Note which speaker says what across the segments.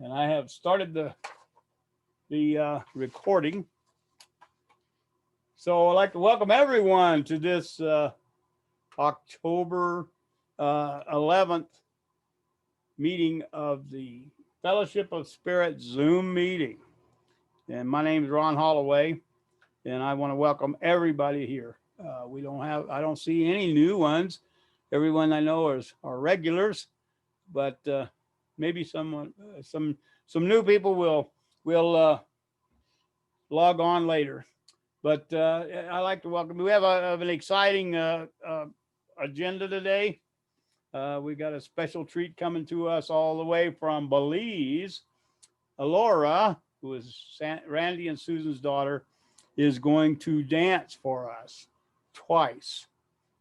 Speaker 1: And I have started the recording. So I'd like to welcome everyone to this October 11th meeting of the Fellowship of Spirit Zoom meeting. And my name is Ron Holloway, and I want to welcome everybody here. I don't see any new ones. Everyone I know are regulars, but maybe some new people will log on later. But I like to welcome. We have an exciting agenda today. We got a special treat coming to us all the way from Belize. Alora, who is Randy and Susan's daughter, is going to dance for us twice.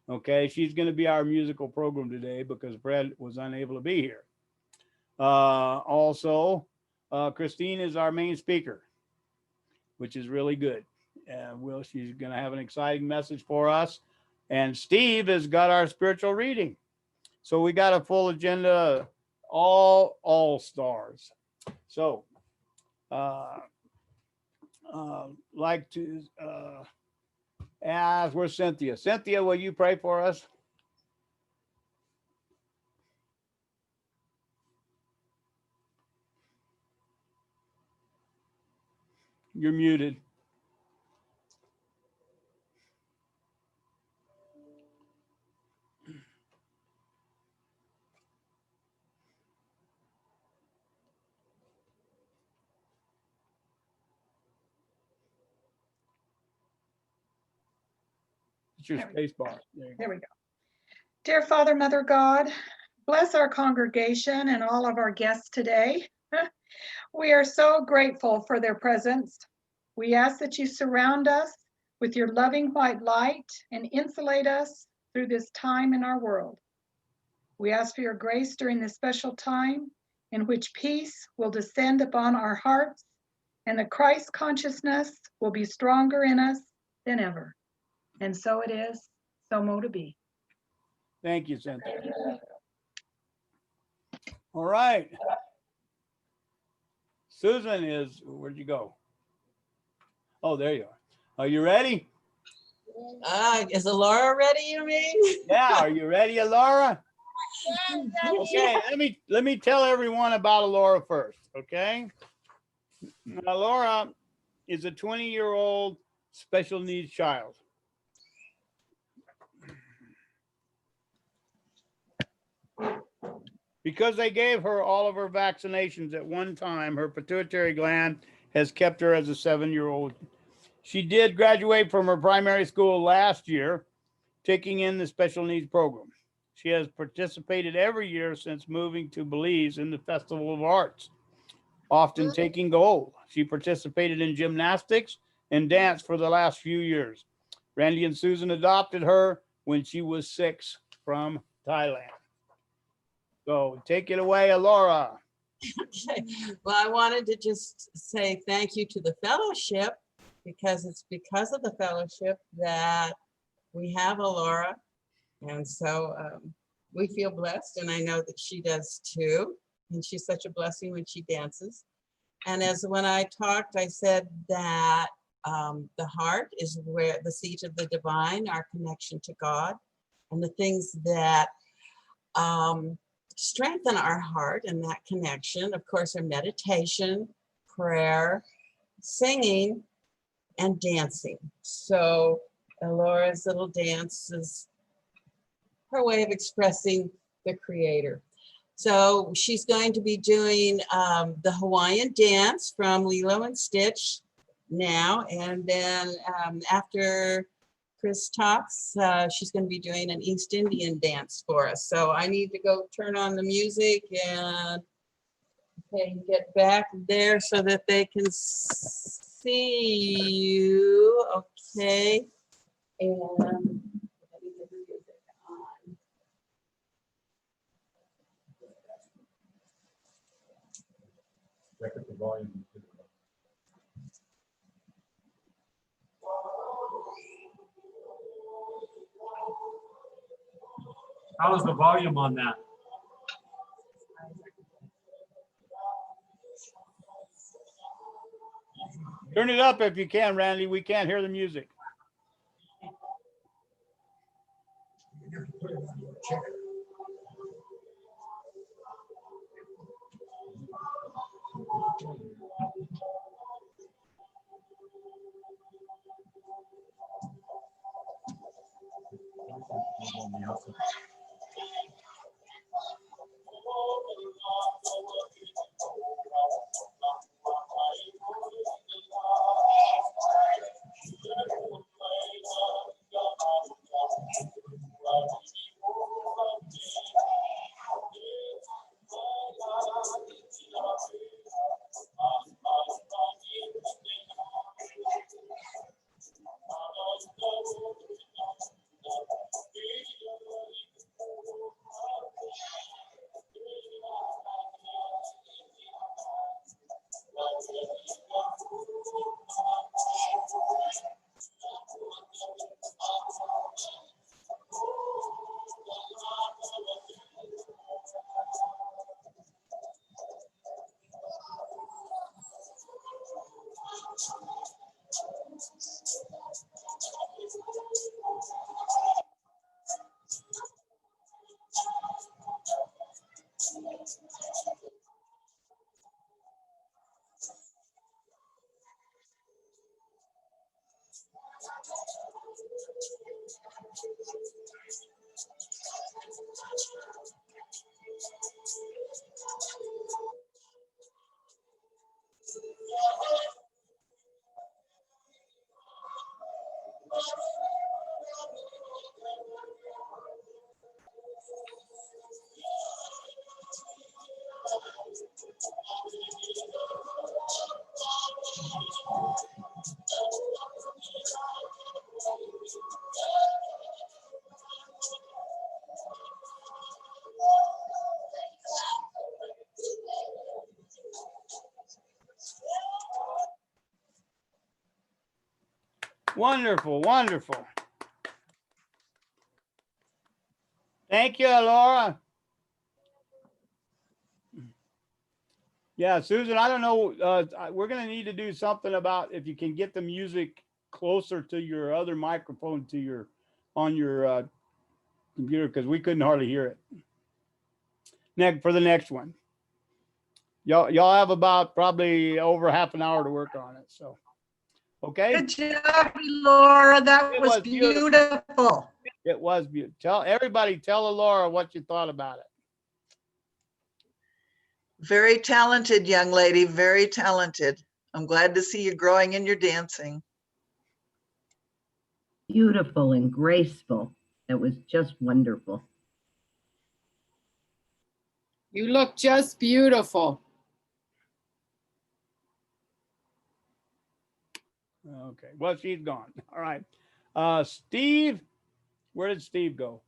Speaker 1: Okay, she's going to be our musical program today because Brad was unable to be here. Also, Christine is our main speaker, which is really good. She's going to have an exciting message for us. And Steve has got our spiritual reading. So we got a full agenda, all stars. So, like to ask, where's Cynthia? Cynthia, will you pray for us? You're muted. It's your space bar.
Speaker 2: There we go. Dear Father, Mother God, bless our congregation and all of our guests today. We are so grateful for their presence. We ask that you surround us with your loving white light and insulate us through this time in our world. We ask for your grace during this special time in which peace will descend upon our hearts and the Christ consciousness will be stronger in us than ever. And so it is, so mote it be.
Speaker 1: Thank you, Cynthia. All right. Susan where'd you go? Oh, there you are. Are you ready?
Speaker 3: Is Alora ready, you mean?
Speaker 1: Yeah, are you ready, Alora? Okay, let me tell everyone about Alora first, okay? Alora is a 20-year-old special needs child. Because they gave her all of her vaccinations at one time, her pituitary gland has kept her as a 7-year-old. She did graduate from her primary school last year, taking in the special needs program. She has participated every year since moving to Belize in the Festival of Arts, often taking gold. She participated in gymnastics and dance for the last few years. Randy and Susan adopted her when she was 6 from Thailand. So take it away, Alora.
Speaker 3: Okay. Well, I wanted to just say thank you to the fellowship because it's because of the fellowship that we have Alora. And so we feel blessed, and I know that she does too. And she's such a blessing when she dances. And as when I talked, I said that the heart is where the seat of the divine, our connection to God, and the things that strengthen our heart and that connection, of course, are meditation, prayer, singing, and dancing. So Alora's little dance is her way of expressing the Creator. So she's going to be doing the Hawaiian dance from Lilo and Stitch now, and then after Chris talks, she's going to be doing an East Indian dance for us. So I need to go turn on the music and get back there so that they can see you. Okay. And let me get the music on.
Speaker 4: Check the volume. How's the volume on that?
Speaker 1: Turn it up if you can, Randy. We can't hear the music. Wonderful, wonderful. Thank you, Laura. Yeah, Susan, I don't know. We're going to need to do something about if you can get the music closer to your other microphone to your on your computer, because we couldn't hardly hear it. Next for the next one. Y'all have about probably over half an hour to work on it. So, okay.
Speaker 5: Good job, Laura. That
Speaker 1: It
Speaker 5: was
Speaker 1: was beautiful.
Speaker 5: beautiful.
Speaker 1: It was beautiful. Tell Laura what you thought about it.
Speaker 6: Very talented young lady, very talented. I'm glad to see you growing in your dancing.
Speaker 7: Beautiful and graceful. It was just wonderful.
Speaker 8: You look just beautiful.
Speaker 1: Okay. Well, she's gone. All right. Steve, where did Steve go?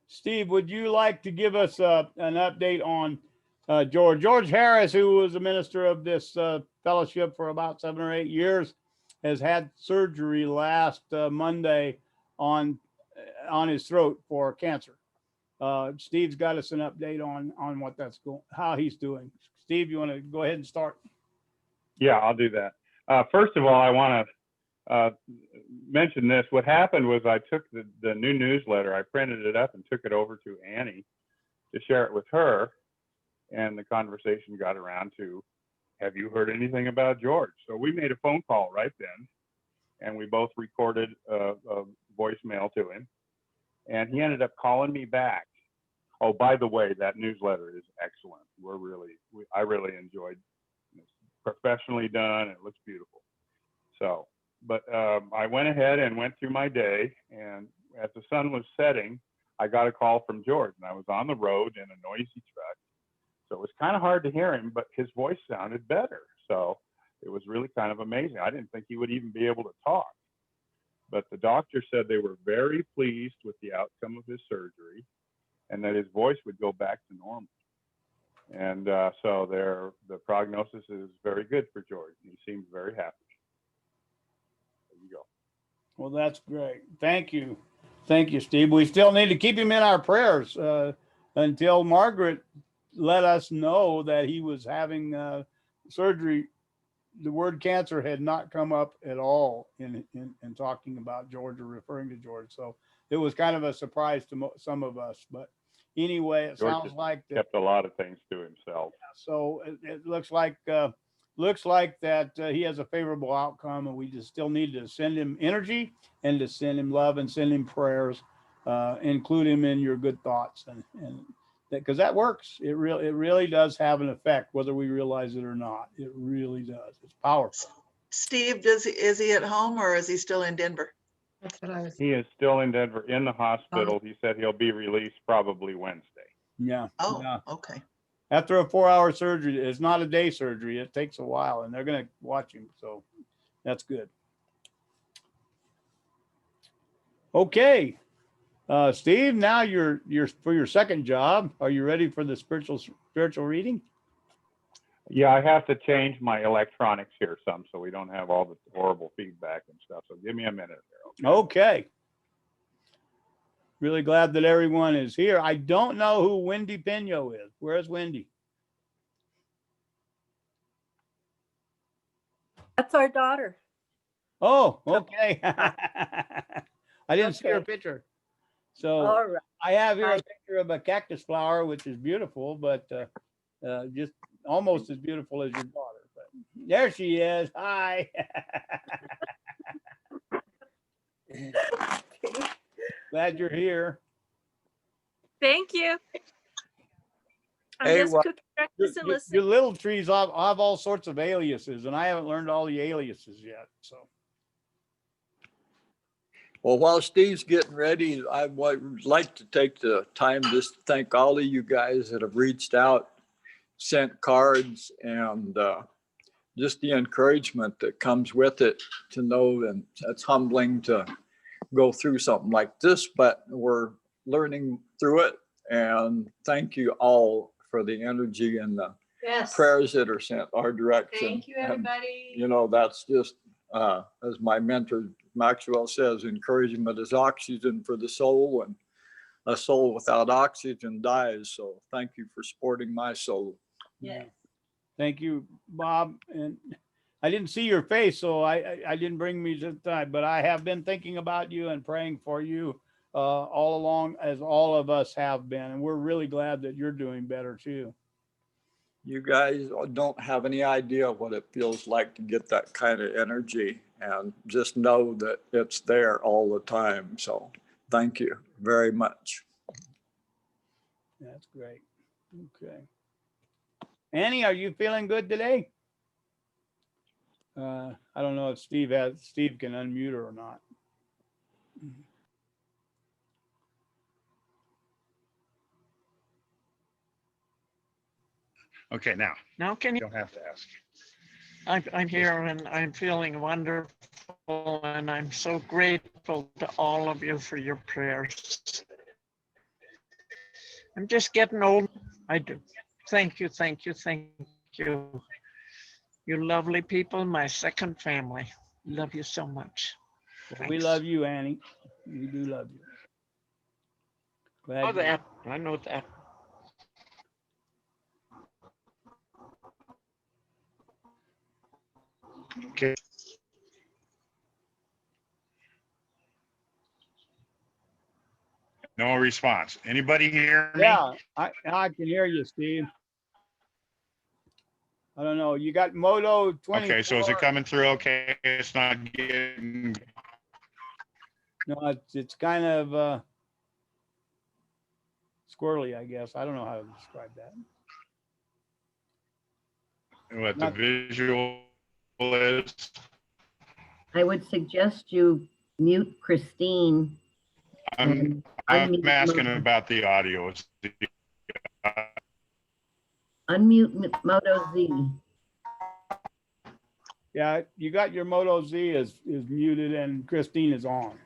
Speaker 1: Steve, would you like to give us an update on George Harris, who was a minister of this fellowship for about 7 or 8 years, has had surgery last Monday on his throat for cancer. Steve's got us an update on what that's going, how he's doing. Steve, you want to go ahead and start?
Speaker 4: Yeah, I'll do that. First of all, I want to mention this. What happened was I took the new newsletter, I printed it up and took it over to Annie to share it with her. And the conversation got around to, have you heard anything about George? So we made a phone call right then, and we both recorded a voicemail to him. And he ended up calling me back. Oh, by the way, that newsletter is excellent. I really enjoyed it. It's professionally done. It looks beautiful. So, but I went ahead and went through my day, and as the sun was setting, I got a call from George, and I was on the road in a noisy truck. So it was kind of hard to hear him, but his voice sounded better. So it was really kind of amazing. I didn't think he would even be able to talk. But the doctor said they were very pleased with the outcome of his surgery and that his voice would go back to normal. And so the prognosis is very good for George. He seems very happy. There you go.
Speaker 1: Well, that's great. Thank you. Thank you, Steve. We still need to keep him in our prayers until Margaret let us know that he was having surgery. The word cancer had not come up at all in talking about George or referring to George. So it was kind of a surprise to some of us. But anyway, it
Speaker 4: George
Speaker 1: sounds
Speaker 4: has
Speaker 1: like that.
Speaker 4: kept a lot of things to himself.
Speaker 1: So it looks like that he has a favorable outcome, and we just still need to send him energy and to send him love and send him prayers, include him in your good thoughts, and because that works. It really does have an effect, whether we realize it or not. It really does. It's powerful.
Speaker 6: Steve, is he at home or is he still in Denver?
Speaker 2: That's what I was.
Speaker 4: He is still in Denver in the hospital. He said he'll be released probably Wednesday.
Speaker 1: Yeah.
Speaker 6: Oh,
Speaker 1: Yeah.
Speaker 6: okay.
Speaker 1: After a 4-hour surgery, it's not a day surgery. It takes a while, and they're going to watch him. So that's good. Okay. Steve, now you're for your second job. Are you ready for the spiritual reading?
Speaker 4: Yeah, I have to change my electronics here some so we don't have all the horrible feedback and stuff. So give me a minute here.
Speaker 1: Okay. Really glad that everyone is here. I don't know who Wendy Pino is. Where's Wendy?
Speaker 9: That's our daughter.
Speaker 1: Oh, okay. I didn't see her
Speaker 9: Okay.
Speaker 1: picture. So
Speaker 9: All right.
Speaker 1: I have here
Speaker 9: Hi.
Speaker 1: a picture of a cactus flower, which is beautiful, but just almost as beautiful as your daughter. But there she is. Hi. Glad you're here.
Speaker 9: Thank you. I'm
Speaker 10: Hey,
Speaker 9: just
Speaker 10: well,
Speaker 9: cooking breakfast and
Speaker 1: Your
Speaker 9: listening.
Speaker 1: little trees have all sorts of aliases, and I haven't learned all the aliases yet. So
Speaker 10: well, while Steve's getting ready, I would like to take the time just to thank all of you guys that have reached out, sent cards, and just the encouragement that comes with it to know, and it's humbling to go through something like this, but we're learning through it. And thank you all for the energy and the prayers that are sent our direction.
Speaker 9: Thank you, everybody.
Speaker 10: And, you know, that's just, as my mentor Maxwell says, encouragement is oxygen for the soul, and a soul without oxygen dies. So thank you for supporting my soul.
Speaker 1: yeah. Thank you, Bob. And I didn't see your face, so I didn't bring me to the time, but I have been thinking about you and praying for you all along, as all of us have been. And we're really glad that you're doing better too.
Speaker 10: You guys don't have any idea what it feels like to get that kind of energy, and just know that it's there all the time. So thank you very much.
Speaker 1: That's great. Okay. Annie, are you feeling good today? I don't know if Steve can unmute her or not.
Speaker 11: Okay, now
Speaker 12: can
Speaker 11: you
Speaker 12: you?
Speaker 11: don't have to ask.
Speaker 12: I'm here and I'm feeling wonderful, and I'm so grateful to all of you for your prayers. I'm just getting old. I do. Thank you, thank you, thank you. You lovely people, my second family. Love you so much.
Speaker 1: Well, we
Speaker 12: Thanks.
Speaker 1: love you, Annie. We do love you.
Speaker 12: I know that. I know that.
Speaker 11: Okay. No response. Anybody hear me?
Speaker 1: Yeah, I can hear you, Steve. I don't know. You got Moto 24.
Speaker 11: Okay, so is it coming through okay? It's not getting,
Speaker 1: No, it's kind of squirrely, I guess. I don't know how to describe that.
Speaker 11: what the visual is.
Speaker 7: I would suggest you mute Christine.
Speaker 11: I'm asking about the audio.
Speaker 7: Unmute Moto Z.
Speaker 1: Yeah, you got your Moto Z is muted and Christine is on.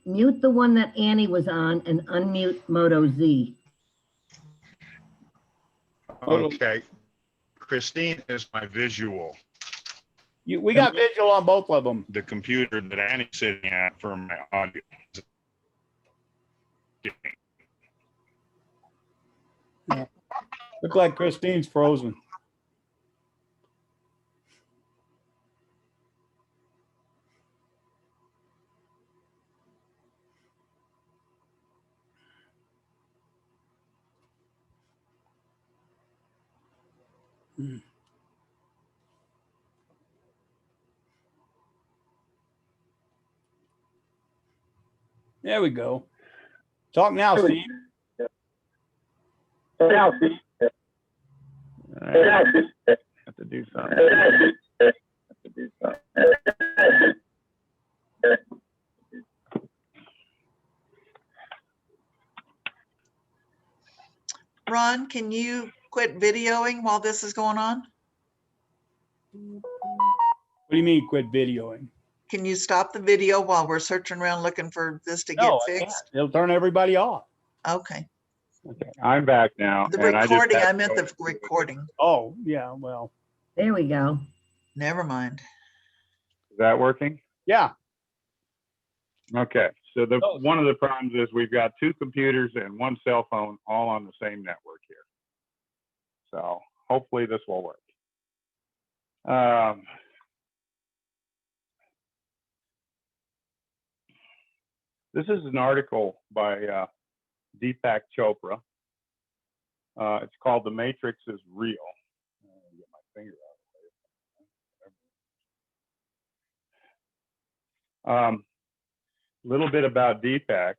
Speaker 7: Mute the one that Annie was on and unmute Moto Z.
Speaker 11: Okay. Christine is my visual.
Speaker 1: We got visual on both of them.
Speaker 11: The computer that Annie's sitting at for my audio.
Speaker 1: Look like Christine's frozen. There we go. Talk now, Steve.
Speaker 4: Now, see. Have to do something.
Speaker 6: Ron, can you quit videoing while this is going on?
Speaker 1: What do you mean quit videoing?
Speaker 6: Can you stop the video while we're searching around looking for this to get
Speaker 1: No, I can't.
Speaker 6: fixed?
Speaker 1: It'll turn everybody off.
Speaker 6: Okay.
Speaker 4: Okay, I'm back now.
Speaker 6: The
Speaker 4: and
Speaker 6: recording, I
Speaker 4: had
Speaker 6: meant
Speaker 4: to
Speaker 6: the recording.
Speaker 1: Oh, yeah, well.
Speaker 7: There we go.
Speaker 6: Never mind.
Speaker 4: Is that working?
Speaker 1: Yeah.
Speaker 4: Okay, so one of the problems is we've got two computers and one cell phone all on the same network here. So hopefully this will work. This is an article by Deepak Chopra. It's called "The Matrix is Real." Get my finger out of the way. Little bit about Deepak.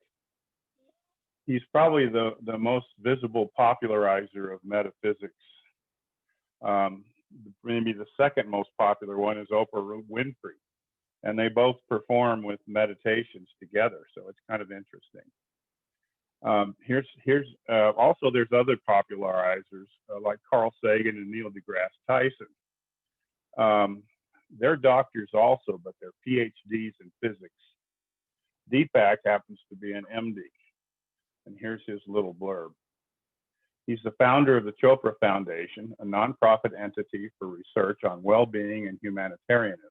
Speaker 4: He's probably the most visible popularizer of metaphysics. Maybe the second most popular one is Oprah Winfrey, and they both perform with meditations together, so it's kind of interesting. Also there's other popularizers like Carl Sagan and Neil deGrasse Tyson. They're doctors also, but they're PhDs in physics. Deepak happens to be an MD, and here's his little blurb. He's the founder of the Chopra Foundation, a nonprofit entity for research on well-being and humanitarianism,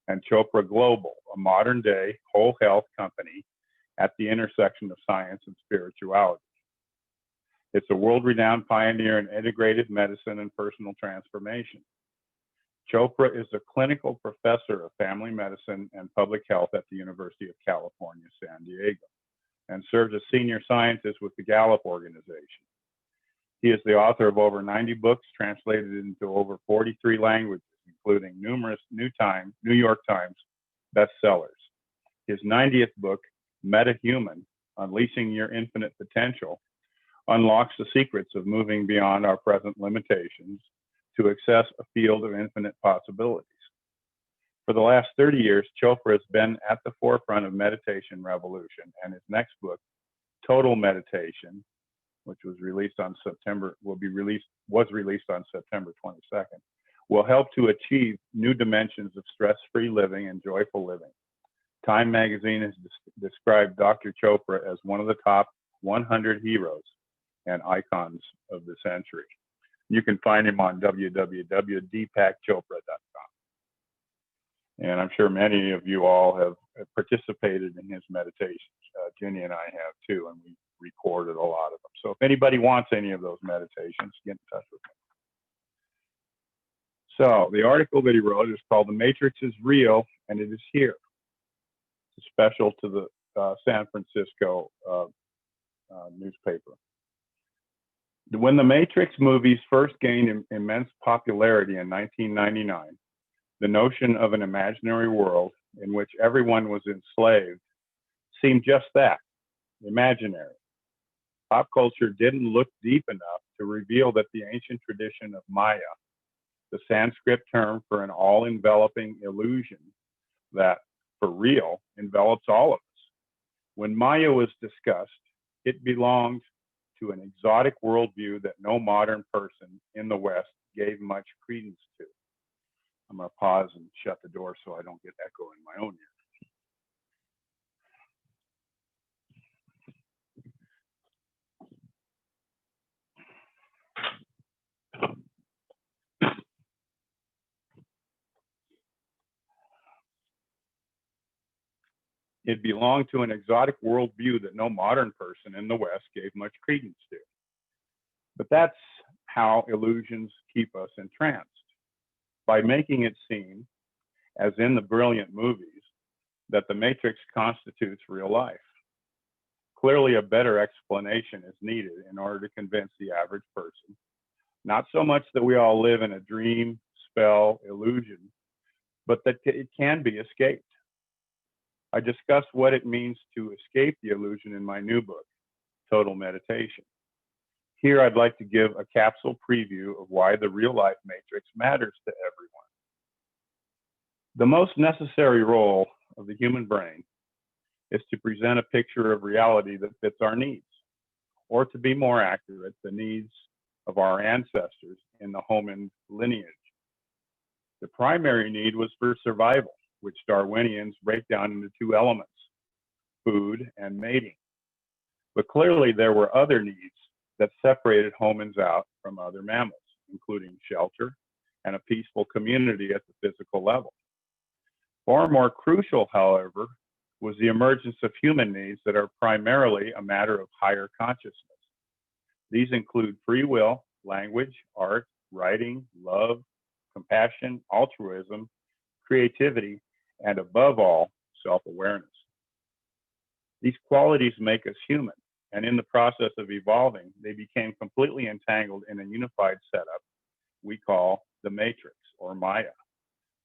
Speaker 4: and Chopra Global, a modern-day whole health company at the intersection of science and spirituality. It's a world-renowned pioneer in integrative medicine and personal transformation. Chopra is a clinical professor of family medicine and public health at the University of California, San Diego, and serves as senior scientist with the Gallup organization. He is the author of over 90 books translated into over 43 languages, including numerous New York Times bestsellers. His 90th book, MetaHuman, Unleashing Your Infinite Potential, unlocks the secrets of moving beyond our present limitations to access a field of infinite possibilities. For the last 30 years, Chopra has been at the forefront of meditation revolution, and his next book, Total Meditation, which was released on September 22nd, will help to achieve new dimensions of stress-free living and joyful living. Time magazine has described Dr. Chopra as one of the top 100 heroes and icons of the century. You can find him on www.deepakchopra.com. And I'm sure many of you all have participated in his meditations. Ginny and I have too, and we recorded a lot of them. So if anybody wants any of those meditations, get in touch with me. So the article that he wrote is called "The Matrix is Real, and It is Here." It's special to the San Francisco newspaper. When the Matrix movies first gained immense popularity in 1999, the notion of an imaginary world in which everyone was enslaved seemed just that, imaginary. Pop culture didn't look deep enough to reveal that the ancient tradition of Maya, the Sanskrit term for an all-enveloping illusion that, for real, envelops all of us. When Maya was discussed, it belonged to an exotic worldview that no modern person in the West gave much credence to. I'm going to pause and shut the door so I don't get echo in my own ear. It belonged to an exotic worldview that no modern person in the West gave much credence to. But that's how illusions keep us entranced, by making it seem, as in the brilliant movies, that the Matrix constitutes real life. Clearly, a better explanation is needed in order to convince the average person, not so much that we all live in a dream, spell, illusion, but that it can be escaped. I discuss what it means to escape the illusion in my new book, Total Meditation. Here, I'd like to give a capsule preview of why the real life matrix matters to everyone. The most necessary role of the human brain is to present a picture of reality that fits our needs, or to be more accurate, the needs of our ancestors in the hominid lineage. The primary need was for survival, which Darwinians break down into two elements, food and mating. But clearly there were other needs that separated homins out from other mammals, including shelter and a peaceful community at the physical level. Far more crucial, however, was the emergence of human needs that are primarily a matter of higher consciousness. These include free will, language, art, writing, love, compassion, altruism, creativity, and above all, self-awareness. These qualities make us human, and in the process of evolving, they became completely entangled in a unified setup we call the Matrix, or Maya.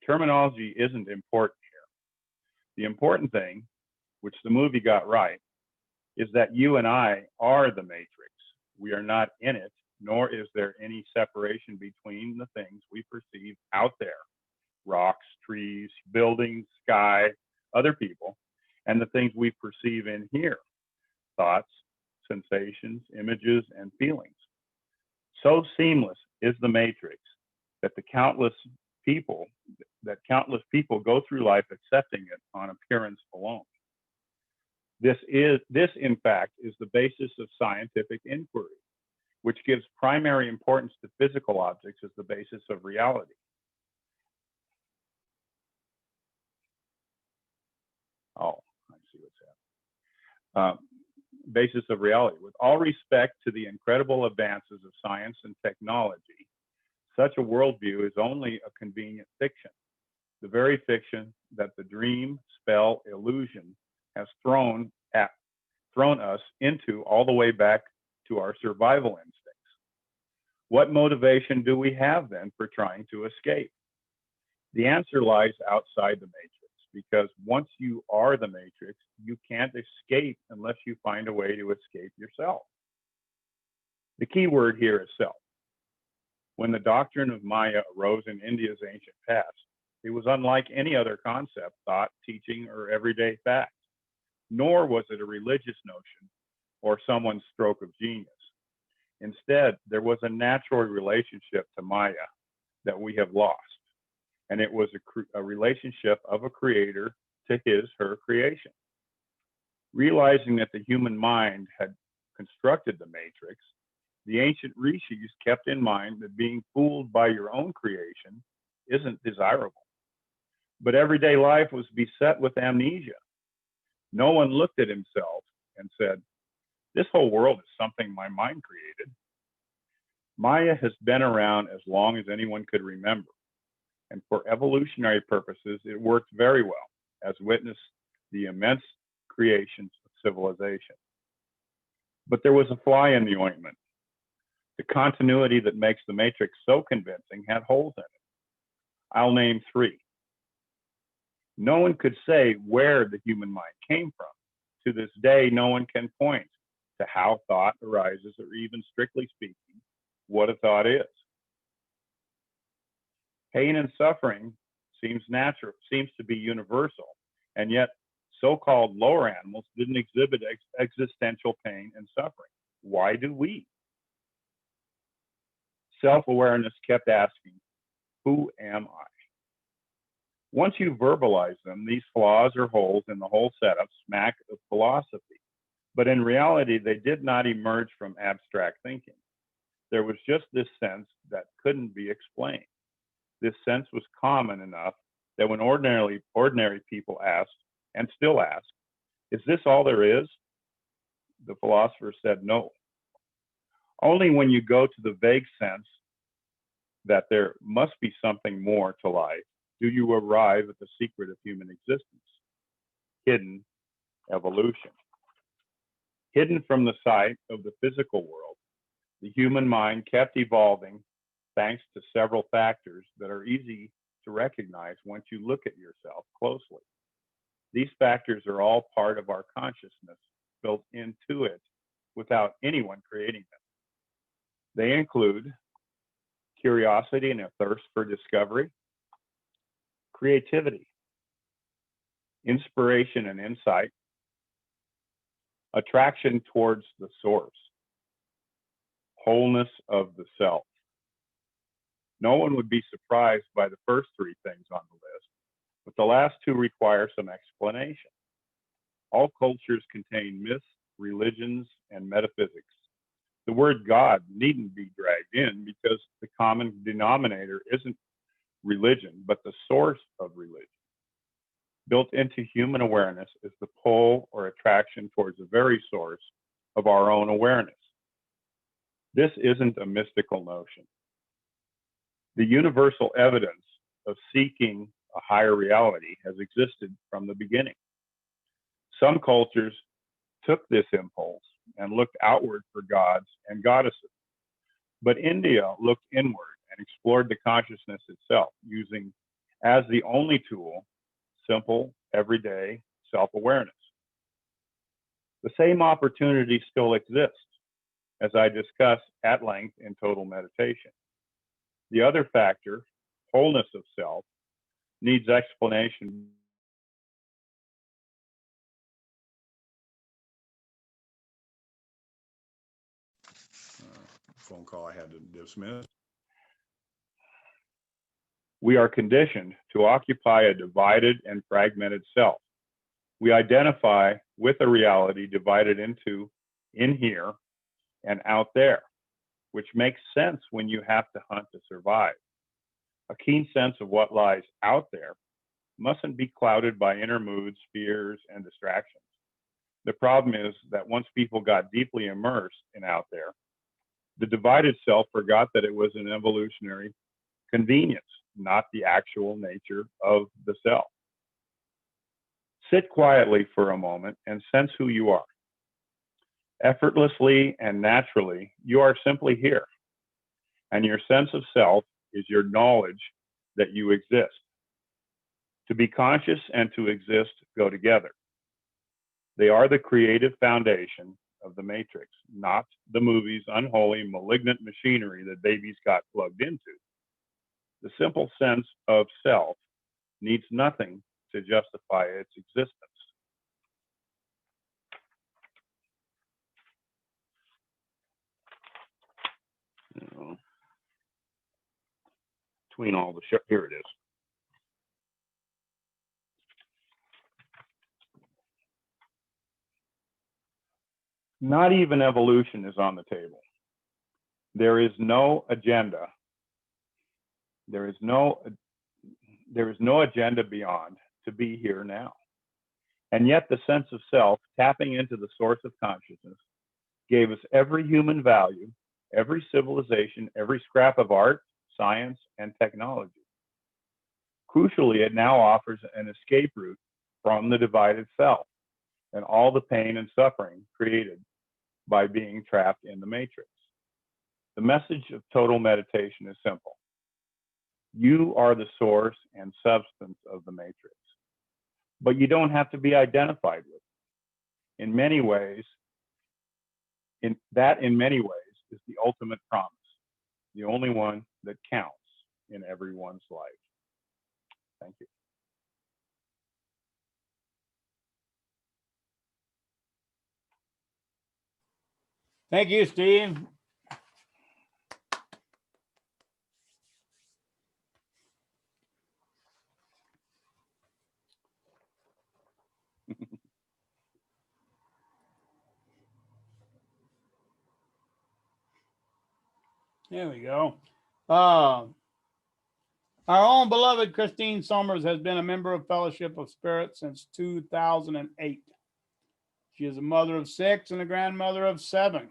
Speaker 4: Terminology isn't important here. The important thing, which the movie got right, is that you and I are the Matrix. We are not in it, nor is there any separation between the things we perceive out there, rocks, trees, buildings, sky, other people, and the things we perceive in here, thoughts, sensations, images, and feelings. So seamless is the Matrix that countless people go through life accepting it on appearance alone. This, in fact, is the basis of scientific inquiry, which gives primary importance to physical objects as the basis of reality. Oh, I see what's happening. Basis of reality. With all respect to the incredible advances of science and technology, such a worldview is only a convenient fiction, the very fiction that the dream, spell, illusion has thrown us into all the way back to our survival instincts. What motivation do we have then for trying to escape? The answer lies outside the Matrix, because once you are the Matrix, you can't escape unless you find a way to escape yourself. The key word here is self. When the doctrine of Maya arose in India's ancient past, it was unlike any other concept, thought, teaching, or everyday fact, nor was it a religious notion or someone's stroke of genius. Instead, there was a natural relationship to Maya that we have lost, and it was a relationship of a creator to her creation. Realizing that the human mind had constructed the Matrix, the ancient rishis kept in mind that being fooled by your own creation isn't desirable. But everyday life was beset with amnesia. No one looked at himself and said, "This whole world is something my mind created." Maya has been around as long as anyone could remember, and for evolutionary purposes, it worked very well, as witnessed the immense creations of civilization. But there was a fly in the ointment. The continuity that makes the Matrix so convincing had holes in it. I'll name three. No one could say where the human mind came from. To this day, no one can point to how thought arises, or even strictly speaking, what a thought is. Pain and suffering seems to be universal, and yet so-called lower animals didn't exhibit existential pain and suffering. Why do we? Self-awareness kept asking, who am I? Once you verbalize them, these flaws or holes in the whole setup smack of philosophy. But in reality, they did not emerge from abstract thinking. There was just this sense that couldn't be explained. This sense was common enough that when ordinary people asked, and still ask, Is this all there is? The philosopher said no. Only when you go to the vague sense that there must be something more to life do you arrive at the secret of human existence, hidden evolution. Hidden from the sight of the physical world, the human mind kept evolving thanks to several factors that are easy to recognize once you look at yourself closely. These factors are all part of our consciousness, built into it without anyone creating them. They include curiosity and a thirst for discovery, creativity, inspiration and insight, attraction towards the source, wholeness of the self. No one would be surprised by the first three things on the list, but the last two require some explanation. All cultures contain myths, religions, and metaphysics. The word God needn't be dragged in because the common denominator isn't religion, but the source of religion. Built into human awareness is the pull or attraction towards the very source of our own awareness. This isn't a mystical notion. The universal evidence of seeking a higher reality has existed from the beginning. Some cultures took this impulse and looked outward for gods and goddesses, but India looked inward and explored the consciousness itself, using as the only tool simple, everyday self-awareness. The same opportunity still exists, as I discuss at length in Total Meditation. The other factor, wholeness of self, needs explanation.
Speaker 13: Phone call I had to dismiss.
Speaker 4: We are conditioned to occupy a divided and fragmented self. We identify with a reality divided into in here and out there, which makes sense when you have to hunt to survive. A keen sense of what lies out there mustn't be clouded by inner moods, fears, and distractions. The problem is that once people got deeply immersed in out there, the divided self forgot that it was an evolutionary convenience, not the actual nature of the self. Sit quietly for a moment and sense who you are. Effortlessly and naturally, you are simply here. And your sense of self is your knowledge that you exist. To be conscious and to exist go together. They are the creative foundation of the matrix, not the movie's unholy, malignant machinery that babies got plugged into. The simple sense of self needs nothing to justify its existence. Between all the here it is. Not even evolution is on the table. There is no agenda. There is no agenda beyond to be here now. And yet the sense of self, tapping into the source of consciousness, gave us every human value, every civilization, every scrap of art, science, and technology. Crucially, it now offers an escape route from the divided self and all the pain and suffering created by being trapped in the matrix. The message of total meditation is simple. You are the source and substance of the matrix, but you don't have to be identified with it. In many ways, in many ways is the ultimate promise, the only one that counts in everyone's life. Thank you.
Speaker 1: Thank you, Steve. There we go. Our own beloved Christine Somers has been a member of Fellowship of Spirit since 2008. She is a mother of 6 and a grandmother of 7.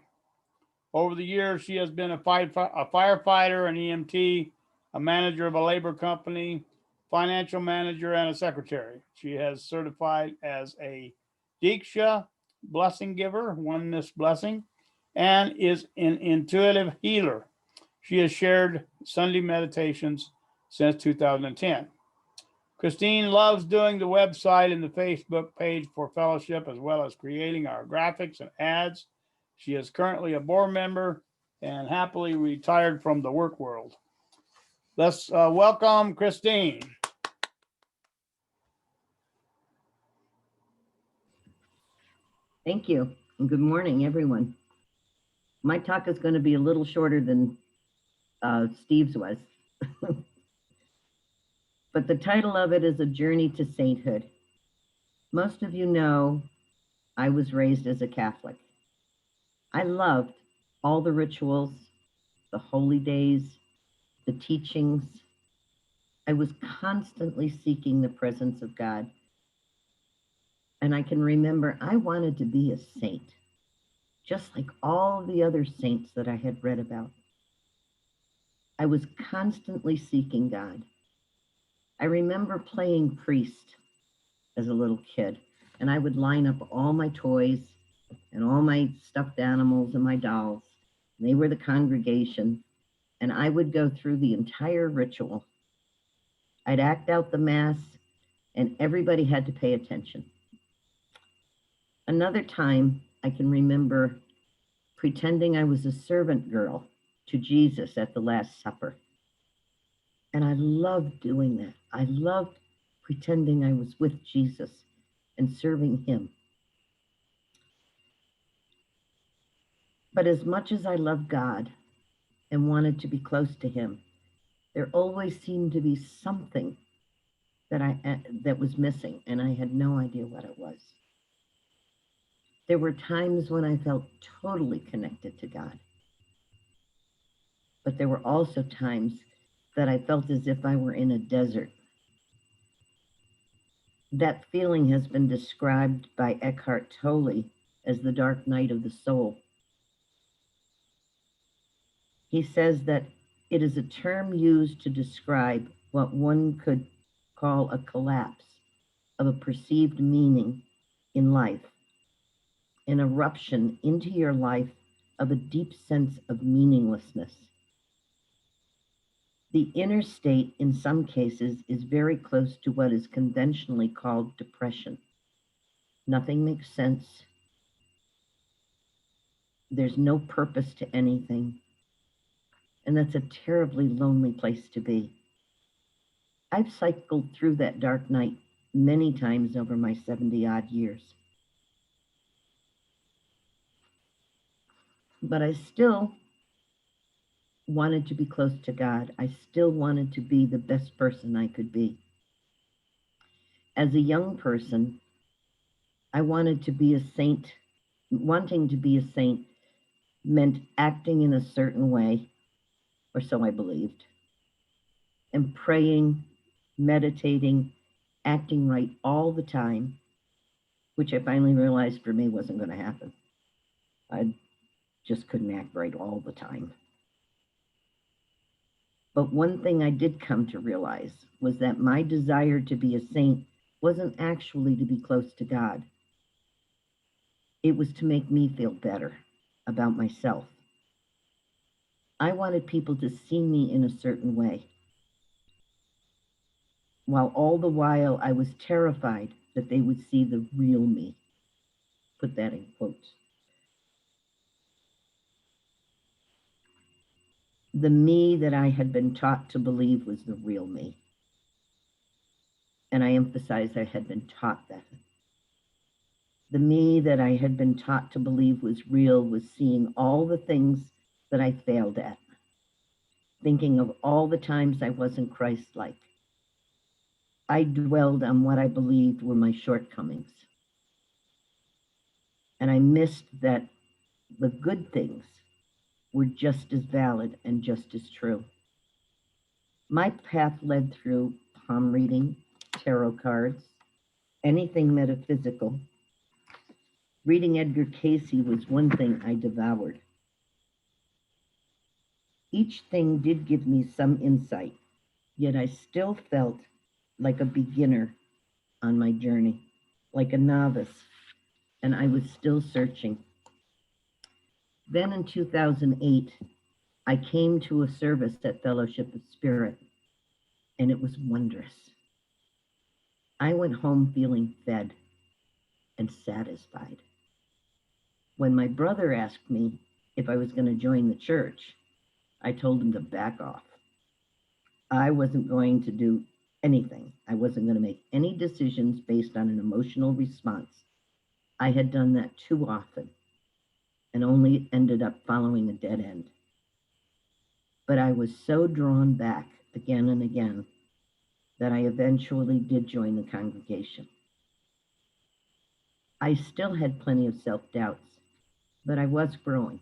Speaker 1: Over the years, she has been a firefighter, an EMT, a manager of a labor company, financial manager, and a secretary. She has certified as a Diksha blessing giver, oneness blessing, and is an intuitive healer. She has shared Sunday meditations since 2010. Christine loves doing the website and the Facebook page for fellowship, as well as creating our graphics and ads. She is currently a board member and happily retired from the work world. Let's welcome Christine.
Speaker 7: Thank you, and good morning, everyone. My talk is going to be a little shorter than Steve's was. But the title of it is A Journey to Sainthood. Most of you know I was raised as a Catholic. I loved all the rituals, the holy days, the teachings. I was constantly seeking the presence of God. And I can remember I wanted to be a saint, just like all the other saints that I had read about. I was constantly seeking God. I remember playing priest as a little kid, and I would line up all my toys and all my stuffed animals and my dolls. And they were the congregation, and I would go through the entire ritual. I'd act out the mass, and everybody had to pay attention. Another time, I can remember pretending I was a servant girl to Jesus at the Last Supper. And I loved doing that. I loved pretending I was with Jesus and serving him. But as much as I loved God and wanted to be close to him, there always seemed to be something that was missing, and I had no idea what it was. There were times when I felt totally connected to God. But there were also times that I felt as if I were in a desert. That feeling has been described by Eckhart Tolle as the dark night of the soul. He says that it is a term used to describe what one could call a collapse of a perceived meaning in life, an eruption into your life of a deep sense of meaninglessness. The inner state, in some cases, is very close to what is conventionally called depression. Nothing makes sense. There's no purpose to anything. And that's a terribly lonely place to be. I've cycled through that dark night many times over my 70-odd years. But I still wanted to be close to God. I still wanted to be the best person I could be. As a young person, I wanted to be a saint. Wanting to be a saint meant acting in a certain way, or so I believed, and praying, meditating, acting right all the time, which I finally realized for me wasn't going to happen. I just couldn't act right all the time. But one thing I did come to realize was that my desire to be a saint wasn't actually to be close to God. It was to make me feel better about myself. I wanted people to see me in a certain way, while all the while I was terrified that they would see the real me. Put that in quotes. The me that I had been taught to believe was the real me. And I emphasize I had been taught that. The me that I had been taught to believe was real was seeing all the things that I failed at, thinking of all the times I wasn't Christ-like. I dwelled on what I believed were my shortcomings. And I missed that the good things were just as valid and just as true. My path led through palm reading, tarot cards, anything metaphysical, Reading Edgar Casey was one thing I devoured. Each thing did give me some insight, yet I still felt like a beginner on my journey, like a novice, and I was still searching. Then in 2008, I came to a service at Fellowship of Spirit, and it was wondrous. I went home feeling fed and satisfied. When my brother asked me if I was going to join the church, I told him to back off. I wasn't going to do anything. I wasn't going to make any decisions based on an emotional response. I had done that too often and only ended up following a dead end. But I was so drawn back again and again that I eventually did join the congregation. I still had plenty of self-doubts, but I was growing.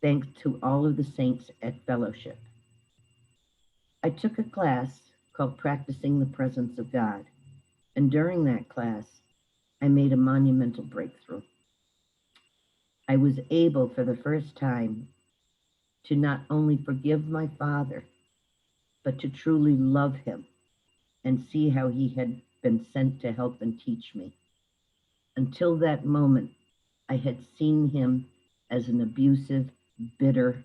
Speaker 7: Thanks to all of the saints at Fellowship. I took a class called Practicing the Presence of God, and during that class, I made a monumental breakthrough. I was able for the first time to not only forgive my father, but to truly love him and see how he had been sent to help and teach me. Until that moment, I had seen him as an abusive, bitter,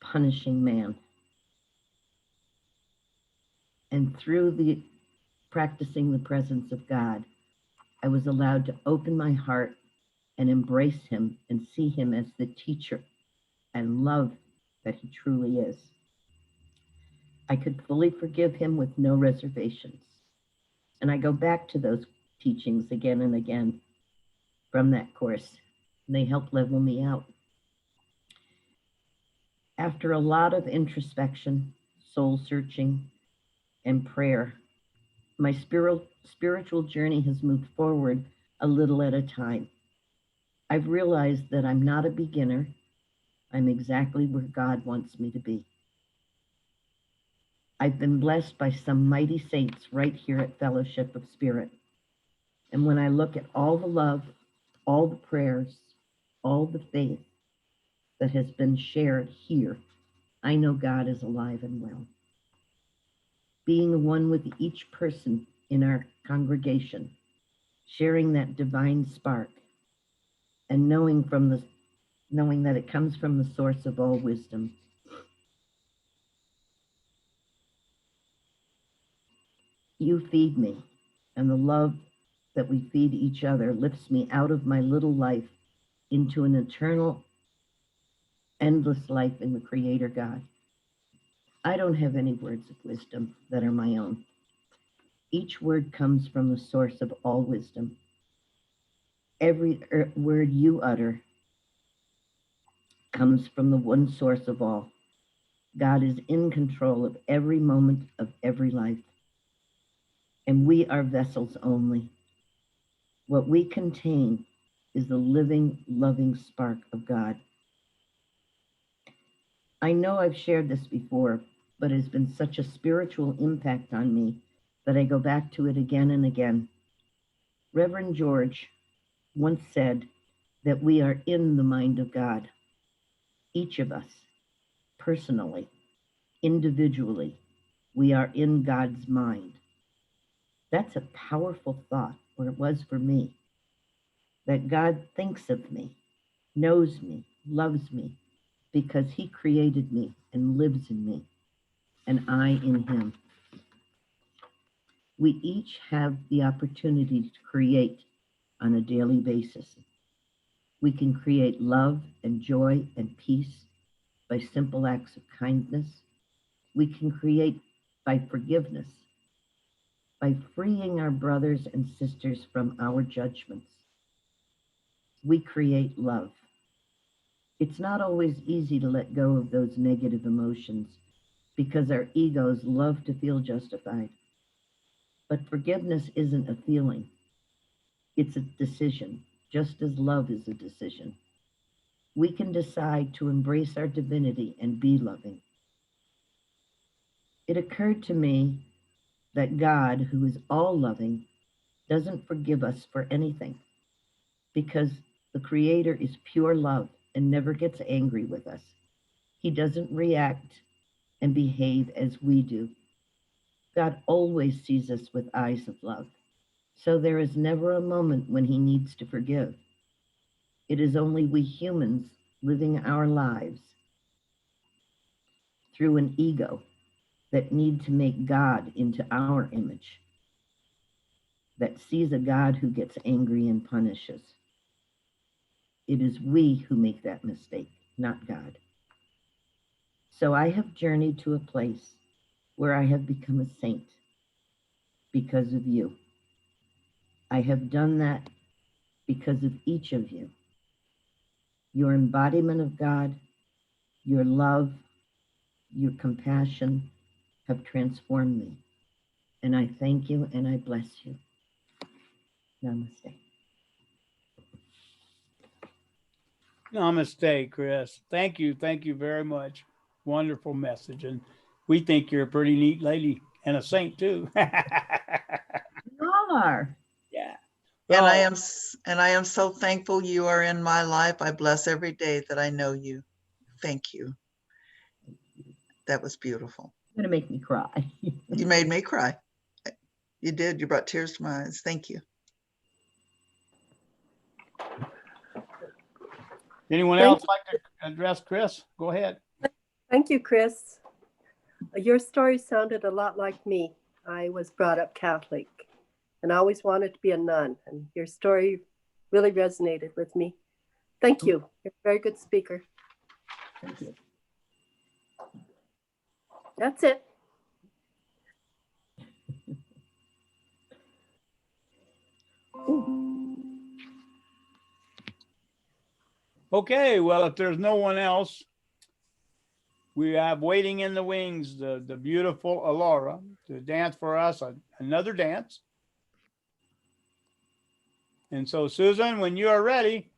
Speaker 7: punishing man. And through the practicing the presence of God, I was allowed to open my heart and embrace him and see him as the teacher and love that he truly is. I could fully forgive him with no reservations. And I go back to those teachings again and again from that course. And they help level me out. After a lot of introspection, soul searching, and prayer, my spiritual journey has moved forward a little at a time. I've realized that I'm not a beginner. I'm exactly where God wants me to be. I've been blessed by some mighty saints right here at Fellowship of Spirit. And when I look at all the love, all the prayers, all the faith that has been shared here, I know God is alive and well. Being one with each person in our congregation, sharing that divine spark, and knowing that it comes from the source of all wisdom. You feed me, and the love that we feed each other lifts me out of my little life into an eternal, endless life in the Creator God. I don't have any words of wisdom that are my own. Each word comes from the source of all wisdom. Every word you utter comes from the one source of all. God is in control of every moment of every life. And we are vessels only. What we contain is the living, loving spark of God. I know I've shared this before, but it has been such a spiritual impact on me that I go back to it again and again. Reverend George once said that we are in the mind of God. Each of us, personally, individually, we are in God's mind. That's a powerful thought, or it was for me, that God thinks of me, knows me, loves me, because he created me and lives in me, and I in him. We each have the opportunity to create on a daily basis. We can create love and joy and peace by simple acts of kindness. We can create by forgiveness, by freeing our brothers and sisters from our judgments. We create love. It's not always easy to let go of those negative emotions because our egos love to feel justified. But forgiveness isn't a feeling. It's a decision, just as love is a decision. We can decide to embrace our divinity and be loving. It occurred to me that God, who is all loving, doesn't forgive us for anything. because the Creator is pure love and never gets angry with us. He doesn't react and behave as we do. God always sees us with eyes of love, so there is never a moment when he needs to forgive. It is only we humans living our lives through an ego that need to make God into our image, that sees a God who gets angry and punishes. It is we who make that mistake, not God. So I have journeyed to a place where I have become a saint because of you. I have done that because of each of you. Your embodiment of God, your love, your compassion have transformed me. And I thank you and I bless you. Namaste.
Speaker 1: Namaste, Chris. Thank you. Thank you very much. Wonderful message. And we think you're a pretty neat lady and a saint too.
Speaker 7: You all are.
Speaker 1: Yeah.
Speaker 6: And
Speaker 1: So,
Speaker 6: I am so thankful you are in my life. I bless every day that I know you. Thank you. That was beautiful.
Speaker 7: You're going to make me cry.
Speaker 6: You made me cry. You did. You brought tears to my eyes. Thank you.
Speaker 1: anyone
Speaker 9: Thank
Speaker 1: else like to address Chris? Go ahead.
Speaker 9: Thank you, Chris. Your story sounded a lot like me. I was brought up Catholic and I always wanted to be a nun. And your story really resonated with me. Thank you. You're a very good speaker.
Speaker 7: Thank you.
Speaker 9: That's it.
Speaker 1: Okay, well, if there's no one else, we have waiting in the wings the beautiful Alora to dance for us another dance. And so, Susan, when you are ready,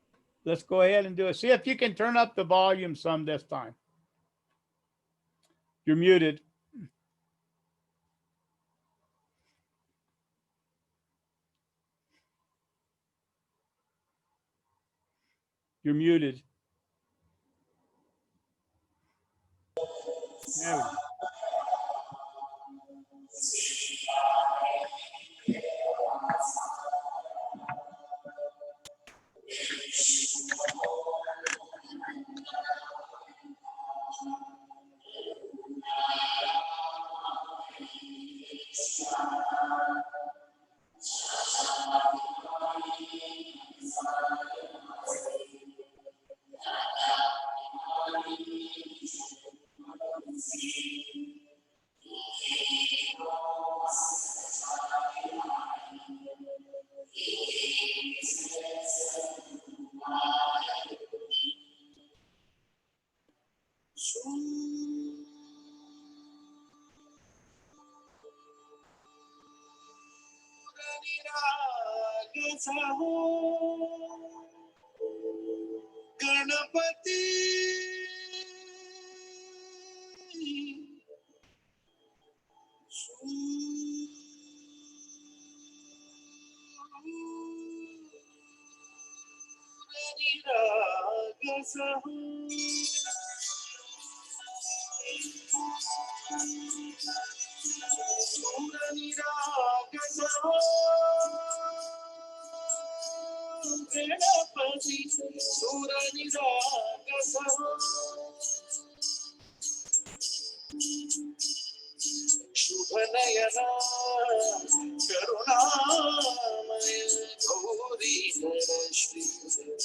Speaker 1: let's go ahead and do it. See if you can turn up the volume some this time. You're muted. You're muted. There we go.
Speaker 14: Ganpati Ganpati शुभनयना करुणामय गौरी श्री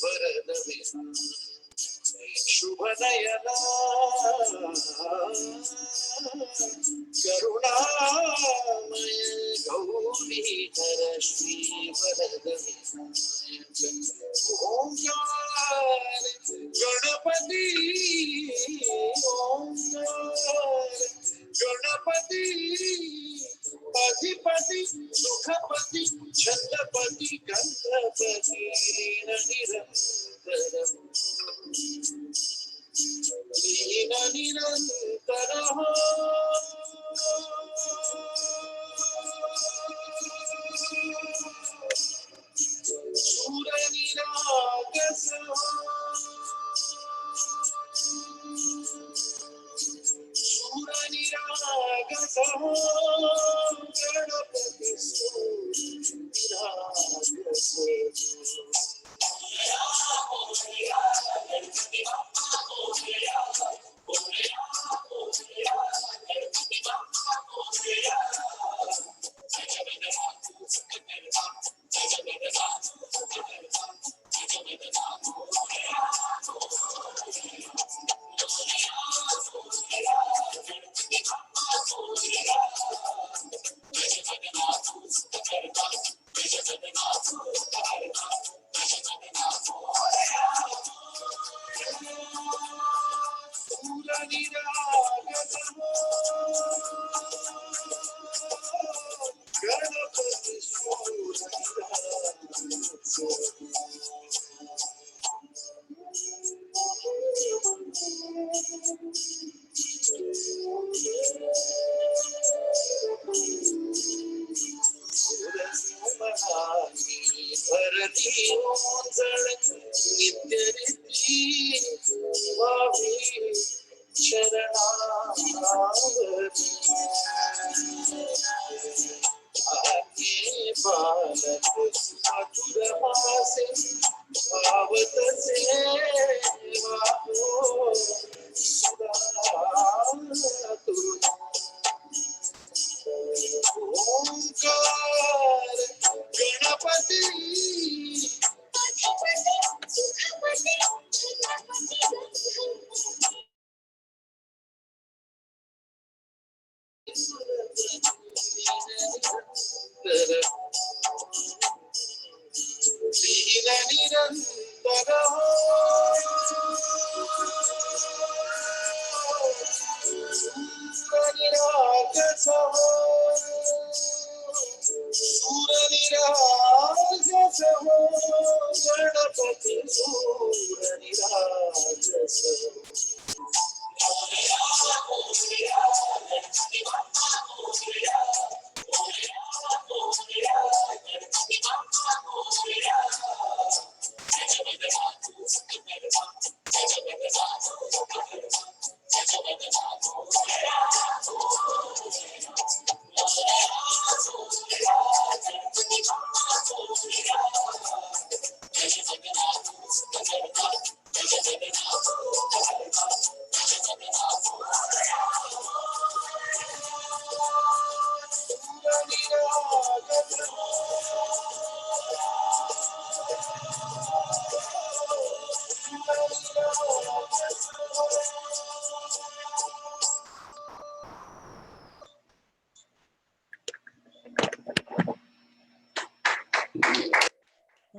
Speaker 14: वरद शुभनयना करुणामय गौरी श्री वरद ओंकार गणपति ओंकार गणपति अधिपति सुखपति छत्रपति गंधपति निरंतर लीन निरंतर सूर निरागस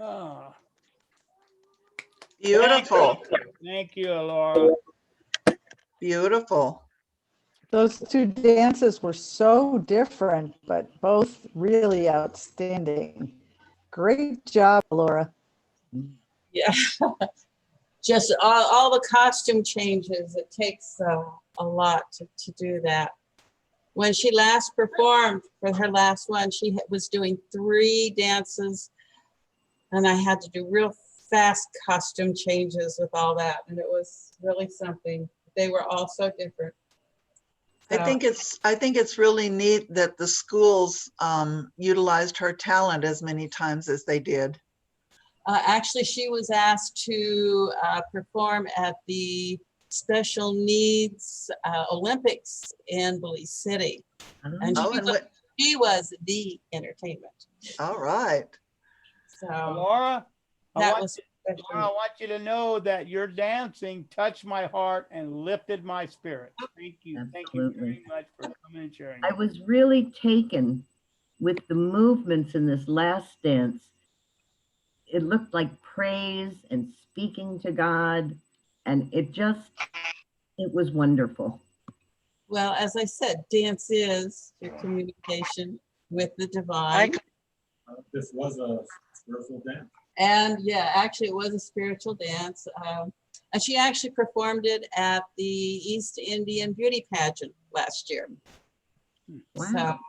Speaker 1: Ah,
Speaker 6: Beautiful,
Speaker 1: thank you, Laura.
Speaker 6: beautiful.
Speaker 5: Those two dances were so different, but both really outstanding. Great job, Laura.
Speaker 3: Yeah, just all the costume changes. It takes a lot to do that. When she last performed for her last one, she was doing 3 dances, and I had to do real fast costume changes with all that, and it was really something. They were all so different.
Speaker 6: I think it's really neat that the schools utilized her talent as many times as they did.
Speaker 3: Actually, she was asked to perform at the Special Needs Olympics in Belize City. And she was the entertainment.
Speaker 6: All right.
Speaker 3: So
Speaker 1: Laura,
Speaker 3: that
Speaker 1: I
Speaker 3: was
Speaker 1: want you to know that your dancing touched my heart and lifted my spirit. Thank you. Thank you very much for coming and sharing.
Speaker 7: I was really taken with the movements in this last dance. It looked like praise and speaking to God, and it was wonderful.
Speaker 3: Well, as I said, dance is your communication with the divine.
Speaker 15: This was a spiritual dance.
Speaker 3: And yeah, actually it was a spiritual dance. And she actually performed it at the East Indian Beauty Pageant last year.
Speaker 7: Wow.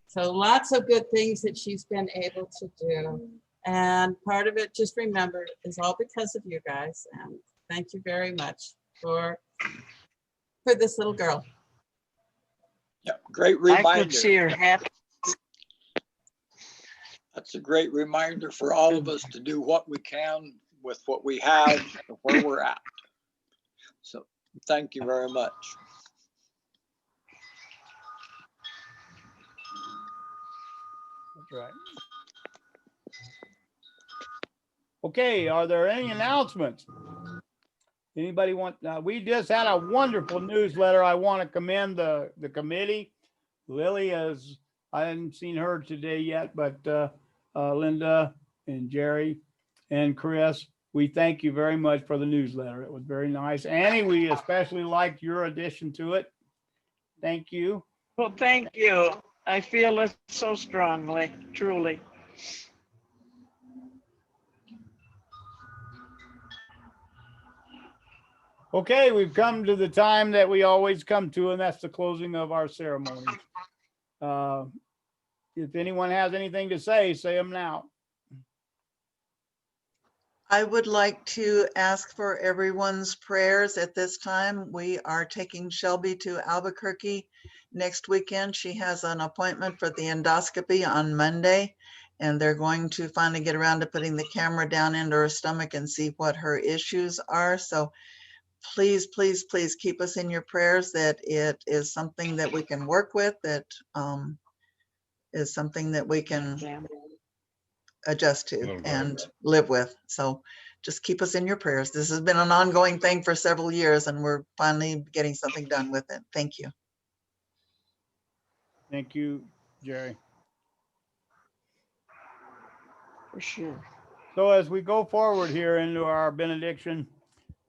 Speaker 3: So lots of good things that she's been able to do. And part of it, just remember, is all because of you guys. And thank you very much for this little girl.
Speaker 10: Yeah, great
Speaker 12: I
Speaker 10: reminder.
Speaker 12: could see her happy.
Speaker 10: That's a great reminder for all of us to do what we can with what we have and where we're at. So thank you very much.
Speaker 1: That's right. Okay, are there any announcements? Anybody want, we just had a wonderful newsletter. I want to commend the committee. Lily has, I hadn't seen her today yet, but Linda and Jerry and Chris, we thank you very much for the newsletter. It was very nice. Annie, we especially liked your addition to it. Thank you.
Speaker 12: Well, thank you. I feel it so strongly, truly.
Speaker 1: Okay, we've come to the time that we always come to, and that's the closing of our ceremony. If anyone has anything to say them now.
Speaker 6: I would like to ask for everyone's prayers at this time. We are taking Shelby to Albuquerque next weekend. She has an appointment for the endoscopy on Monday, and they're going to finally get around to putting the camera down into her stomach and see what her issues are. So please, please, please keep us in your prayers that it is something that we can work with, that is something that we can adjust to and live with. So just keep us in your prayers. This has been an ongoing thing for several years, and we're finally getting something done with it. Thank you.
Speaker 1: Thank you, Jerry.
Speaker 12: For sure.
Speaker 1: So as we go forward here into our benediction,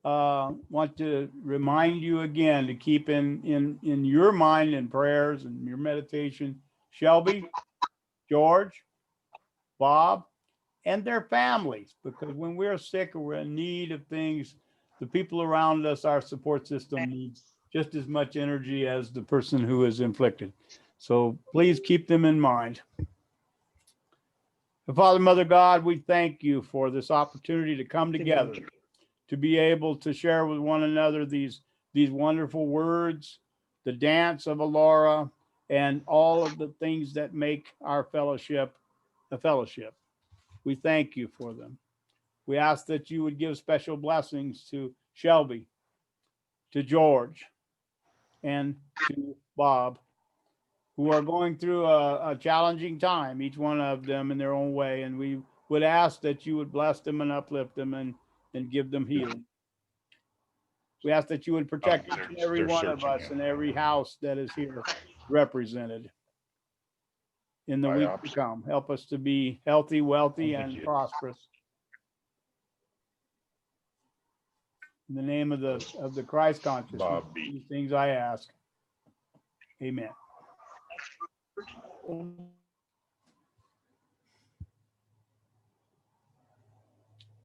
Speaker 1: want to remind you again to keep in your mind and prayers and your meditation, Shelby, George, Bob, and their families, because when we're sick or we're in need of things, the people around us, our support system needs just as much energy as the person who is inflicted. So please keep them in mind. Father, Mother God, we thank you for this opportunity to come together, to be able to share with one another these wonderful words, the dance of Alora, and all of the things that make our fellowship a fellowship. We thank you for them. We ask that you would give special blessings to Shelby, to George, and to Bob, who are going through a challenging time, each one of them in their own way. And we would ask that you would bless them and uplift them and give them healing. We ask that you would protect each and every one of us in every house that is here represented in the week to come. Help us to be healthy, wealthy, and prosperous. In the name of the Christ consciousness, these things I ask. Amen.